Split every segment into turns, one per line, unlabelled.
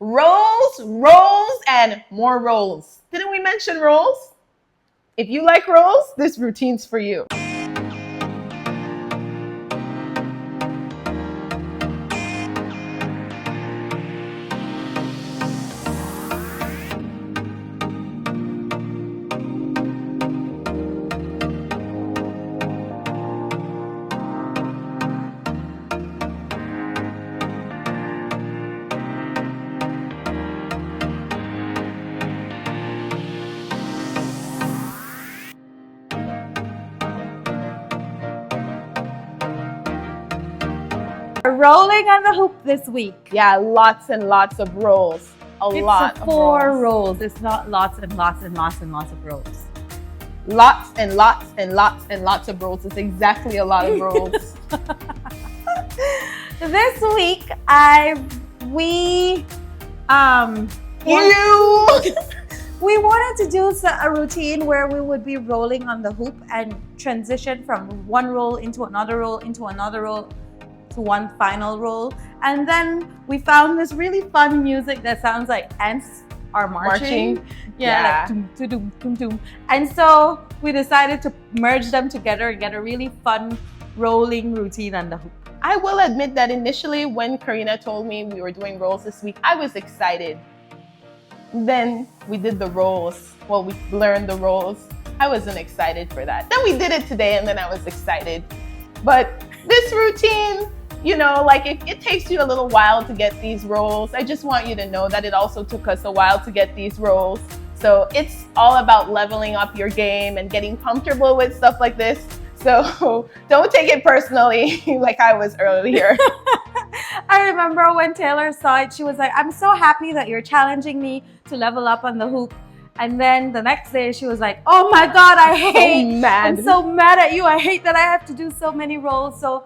Rolls, rolls, and more rolls. Didn't we mention rolls? If you like rolls, this routine's for you.
Rolling on the hoop this week.
Yeah, lots and lots of rolls.
It's 4 rolls. It's not lots and lots and lots and lots of rolls.
Lots and lots and lots and lots of rolls. It's exactly a lot of rolls.
This week, we wanted to do a routine where we would be rolling on the hoop and transition from one roll into another roll into another roll to one final roll. And then we found this really fun music that sounds like ants are marching. Yeah, like doom, doom, doom, doom. And so we decided to merge them together and get a really fun rolling routine on the hoop.
I will admit that initially when Karina told me we were doing rolls this week, I was excited. Then we did the rolls. Well, we learned the rolls. I wasn't excited for that. Then we did it today and then I was excited. But this routine, you know, like it takes you a little while to get these rolls. I just want you to know that it also took us a while to get these rolls. So it's all about leveling up your game and getting comfortable with stuff like this. So don't take it personally like I was earlier.
I remember when Taylor saw it, she was like, I'm so happy that you're challenging me to level up on the hoop. And then the next day she was like, oh my God, I'm so mad at you. I hate that I have to do so many rolls. So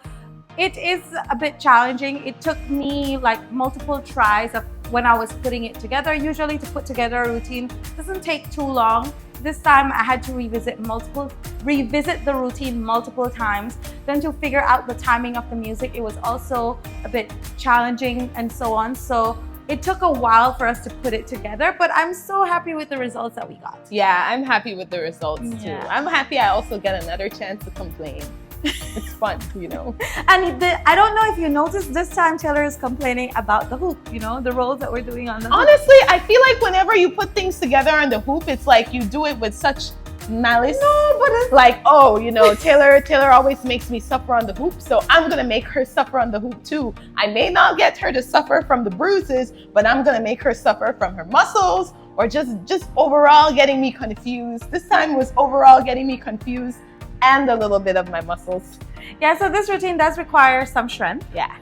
it is a bit challenging. It took me like multiple tries of when I was putting it together. Usually to put together a routine doesn't take too long. This time I had to revisit the routine multiple times. Then to figure out the timing of the music, it was also a bit challenging and so on. So it took a while for us to put it together, but I'm so happy with the results that we got.
Yeah, I'm happy with the results too. I'm happy I also get another chance to complain. It's fun, you know.
And I don't know if you noticed, this time Taylor is complaining about the hoop, you know, the rolls that we're doing on the hoop.
Honestly, I feel like whenever you put things together on the hoop, it's like you do it with such malice.
No, but it's
like, oh, you know, Taylor always makes me suffer on the hoop, so I'm gonna make her suffer on the hoop too. I may not get her to suffer from the bruises, but I'm gonna make her suffer from her muscles or just overall getting me confused. This time was overall getting me confused and a little bit of my muscles.
Yeah, so this routine does require some strength.
Yeah.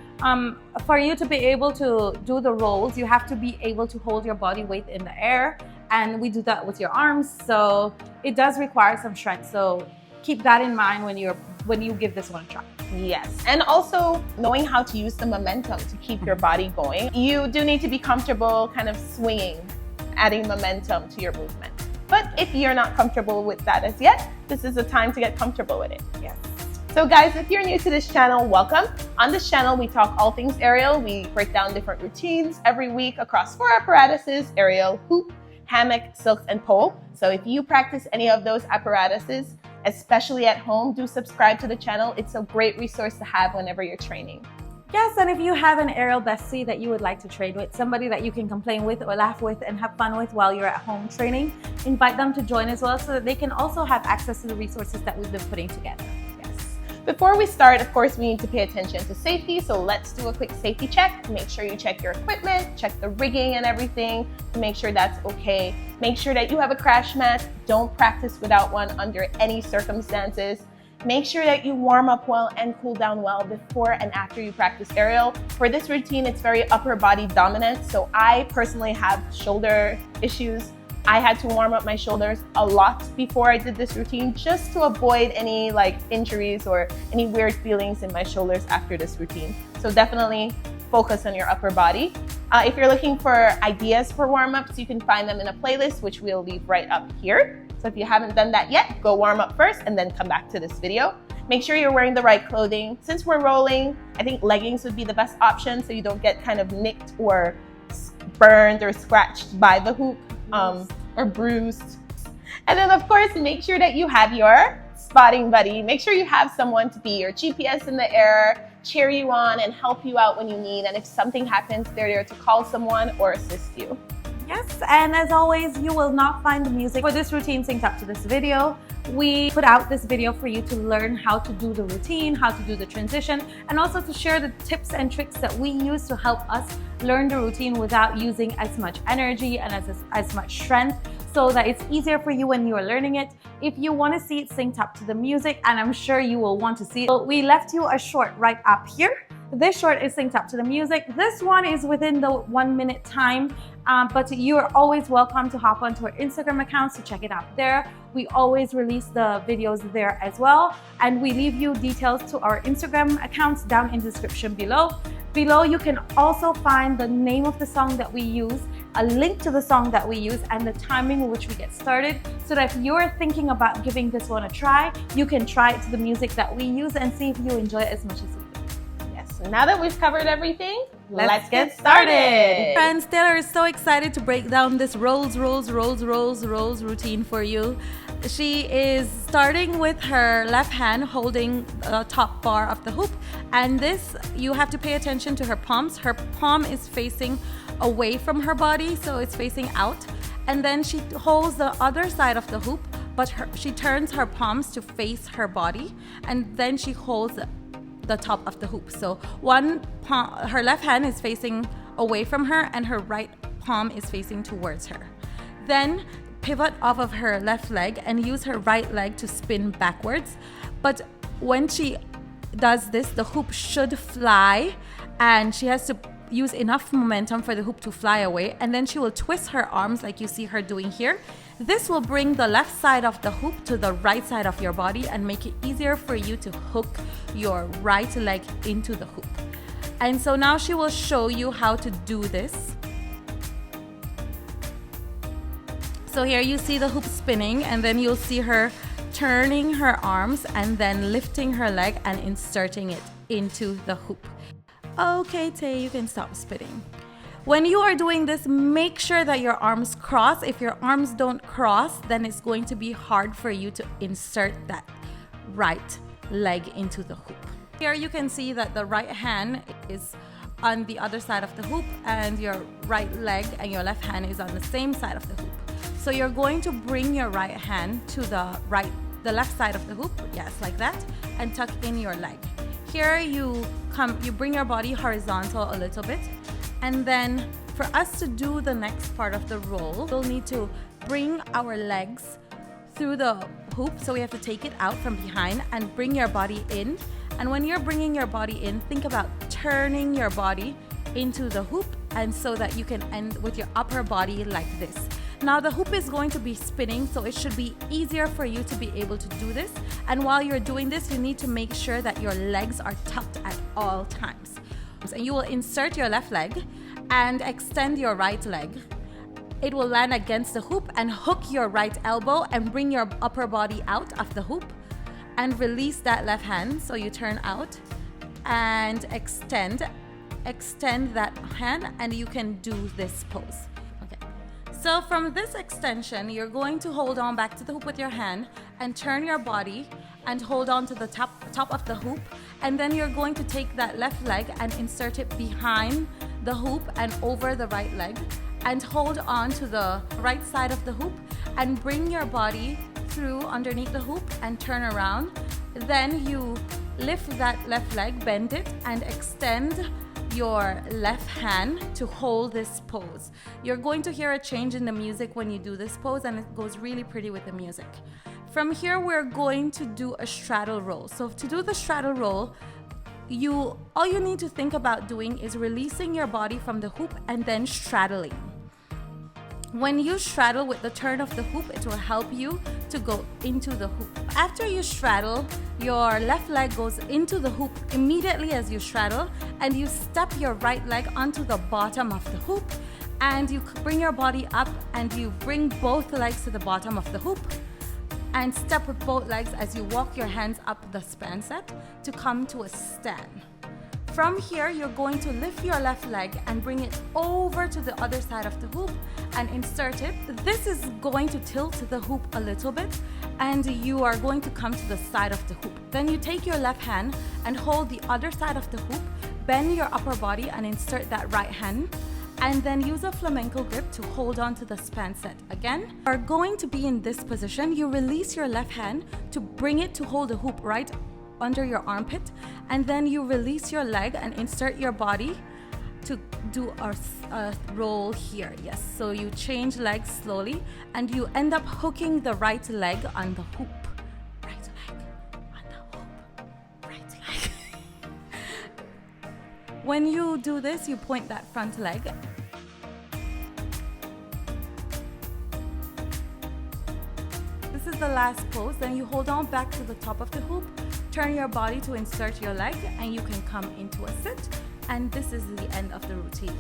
For you to be able to do the rolls, you have to be able to hold your body weight in the air, and we do that with your arms. So it does require some strength. So keep that in mind when you give this one a try.
Yes, and also knowing how to use the momentum to keep your body going. You do need to be comfortable kind of swinging, adding momentum to your movement. But if you're not comfortable with that as yet, this is the time to get comfortable with it.
Yes.
So guys, if you're new to this channel, welcome. On this channel, we talk all things aerial. We break down different routines every week across 4 apparatuses: aerial, hoop, hammock, silks, and pole. So if you practice any of those apparatuses, especially at home, do subscribe to the channel. It's a great resource to have whenever you're training.
Yes, and if you have an aerial bestie that you would like to train with, somebody that you can complain with or laugh with and have fun with while you're at home training, invite them to join as well so that they can also have access to the resources that we've been putting together.
Yes. Before we start, of course, we need to pay attention to safety. So let's do a quick safety check. Make sure you check your equipment, check the rigging and everything to make sure that's okay. Make sure that you have a crash mat. Don't practice without one under any circumstances. Make sure that you warm up well and cool down well before and after you practice aerial. For this routine, it's very upper body dominant. So I personally have shoulder issues. I had to warm up my shoulders a lot before I did this routine just to avoid any like injuries or any weird feelings in my shoulders after this routine. So definitely focus on your upper body. If you're looking for ideas for warm-ups, you can find them in a playlist, which we'll leave right up here. So if you haven't done that yet, go warm up first and then come back to this video. Make sure you're wearing the right clothing. Since we're rolling, I think leggings would be the best option so you don't get kind of nicked or burned or scratched by the hoop or bruised. And then of course, make sure that you have your spotting buddy. Make sure you have someone to be your GPS in the air, cheer you on, and help you out when you need. And if something happens, they're there to call someone or assist you.
Yes, and as always, you will not find the music for this routine synced up to this video. We put out this video for you to learn how to do the routine, how to do the transition, and also to share the tips and tricks that we use to help us learn the routine without using as much energy and as much strength, so that it's easier for you when you are learning it. If you want to see it synced up to the music, and I'm sure you will want to see it, we left you a short right up here. This short is synced up to the music. This one is within the 1 minute time, but you're always welcome to hop onto our Instagram accounts to check it out there. We always release the videos there as well. And we leave you details to our Instagram accounts down in the description below. Below, you can also find the name of the song that we use, a link to the song that we use, and the timing in which we get started, so that if you're thinking about giving this one a try, you can try it to the music that we use and see if you enjoy it as much as we do.
So now that we've covered everything, let's get started.
Friends, Taylor is so excited to break down this rolls routine for you. She is starting with her left hand holding the top bar of the hoop, and this, you have to pay attention to her palms. Her palm is facing away from her body, so it's facing out, and then she holds the other side of the hoop, but she turns her palms to face her body, and then she holds the top of the hoop. So one palm, her left hand is facing away from her and her right palm is facing towards her. Then pivot off of her left leg and use her right leg to spin backwards. But when she does this, the hoop should fly, and she has to use enough momentum for the hoop to fly away, and then she will twist her arms like you see her doing here. This will bring the left side of the hoop to the right side of your body and make it easier for you to hook your right leg into the hoop. And so now she will show you how to do this. So here you see the hoop spinning, and then you'll see her turning her arms and then lifting her leg and inserting it into the hoop. Okay, Tay, you can stop spinning. When you are doing this, make sure that your arms cross. If your arms don't cross, then it's going to be hard for you to insert that right leg into the hoop. Here you can see that the right hand is on the other side of the hoop, and your right leg and your left hand is on the same side of the hoop. So you're going to bring your right hand to the left side of the hoop, yes, like that, and tuck in your leg. Here you bring your body horizontal a little bit, and then for us to do the next part of the roll, we'll need to bring our legs through the hoop. So we have to take it out from behind and bring your body in. And when you're bringing your body in, think about turning your body into the hoop, and so that you can end with your upper body like this. Now the hoop is going to be spinning, so it should be easier for you to be able to do this. And while you're doing this, you need to make sure that your legs are tucked at all times. And you will insert your left leg and extend your right leg. It will land against the hoop and hook your right elbow and bring your upper body out of the hoop, and release that left hand. So you turn out and extend that hand, and you can do this pose. So from this extension, you're going to hold on back to the hoop with your hand and turn your body and hold on to the top of the hoop. And then you're going to take that left leg and insert it behind the hoop and over the right leg, and hold on to the right side of the hoop and bring your body through underneath the hoop and turn around. Then you lift that left leg, bend it, and extend your left hand to hold this pose. You're going to hear a change in the music when you do this pose, and it goes really pretty with the music. From here, we're going to do a straddle roll. So to do the straddle roll, all you need to think about doing is releasing your body from the hoop and then straddling. When you straddle with the turn of the hoop, it will help you to go into the hoop. After you straddle, your left leg goes into the hoop immediately as you straddle, and you step your right leg onto the bottom of the hoop, and you bring your body up and you bring both legs to the bottom of the hoop, and step with both legs as you walk your hands up the span set to come to a stand. from here, you're going to lift your left leg and bring it over to the other side of the hoop and insert it. This is going to tilt the hoop a little bit, and you are going to come to the side of the hoop. Then you take your left hand and hold the other side of the hoop, bend your upper body and insert that right hand, and then use a flamenco grip to hold on to the span set. Again, you are going to be in this position. You release your left hand to bring it to hold the hoop right under your armpit, and then you release your leg and insert your body to do a roll here. Yes, so you change legs slowly and you end up hooking the right leg on the hoop. Right leg on the hoop. Right leg. When you do this, you point that front leg. This is the last pose. Then you hold on back to the top of the hoop, turn your body to insert your leg, and you can come into a sit. And this is the end of the routine.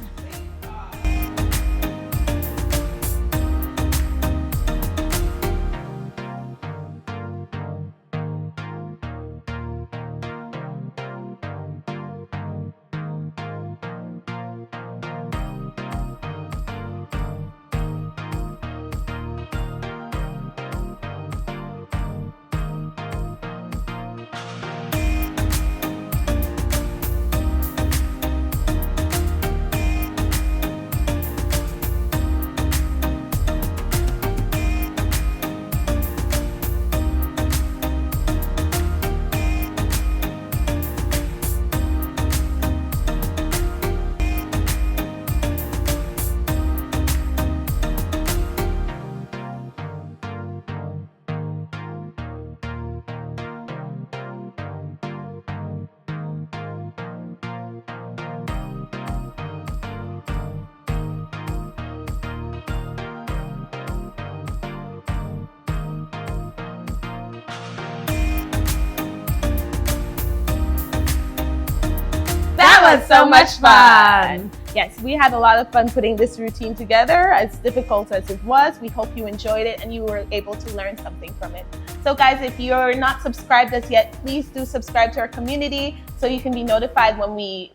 That was so much fun. Yes, we had a lot of fun putting this routine together. As difficult as it was, we hope you enjoyed it and you were able to learn something from it. So guys, if you're not subscribed as yet, please do subscribe to our community so you can be notified when we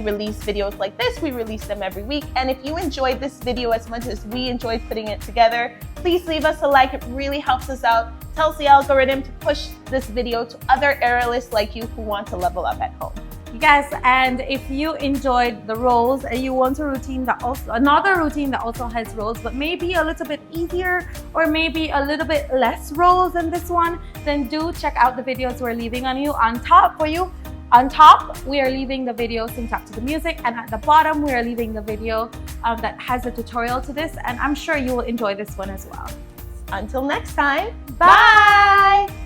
release videos like this. We release them every week. And if you enjoyed this video as much as we enjoyed putting it together, please leave us a like. It really helps us out. Tells the algorithm to push this video to other aerialists like you who want to level up at home.
Yes, and if you enjoyed the rolls and you want another routine that also has rolls, but maybe a little bit easier or maybe a little bit less rolls than this one, then do check out the videos we're leaving on top for you. On top, we are leaving the video synced up to the music, and at the bottom, we are leaving the video that has a tutorial to this, and I'm sure you will enjoy this one as well.
Until next time, bye!